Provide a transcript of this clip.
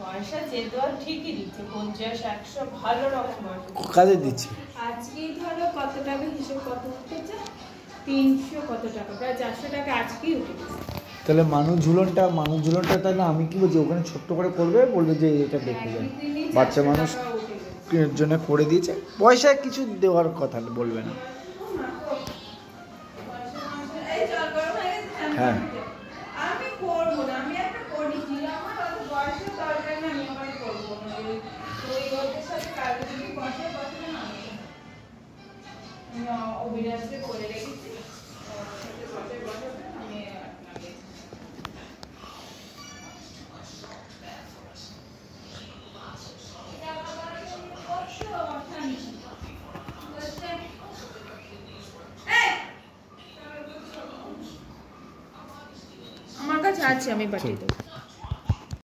পয়সা যেহেতু আর ঠিকই দিচ্ছে 50-100 ভালো রকম কাদের দিচ্ছে আজকে ধরো কত টাকা হিসেব কত উঠেছে 300 কত টাকা প্রায় 400 টাকা আজকেই উঠে গেছে। তাহলে মানুষ ঝুলনটা তাহলে আমি কি বলছি ওখানে ছোট্ট করে করবে বলবে যে এটা দেখে যায় বাচ্চা মানুষ জন্য করে দিয়েছে পয়সা কিছু দেওয়ার কথা বলবে না। হ্যাঁ আমি করবো না আমি একটা করি কি আমার অত বয়সের দরকার নেই আমি আবার করবো না ওই ওদের সাথে কাজে যদি বসে না আমি অবিরাজকে করে রেখেছি আমি আমার কাছে আছে আমি পাঠিয়ে দেবো।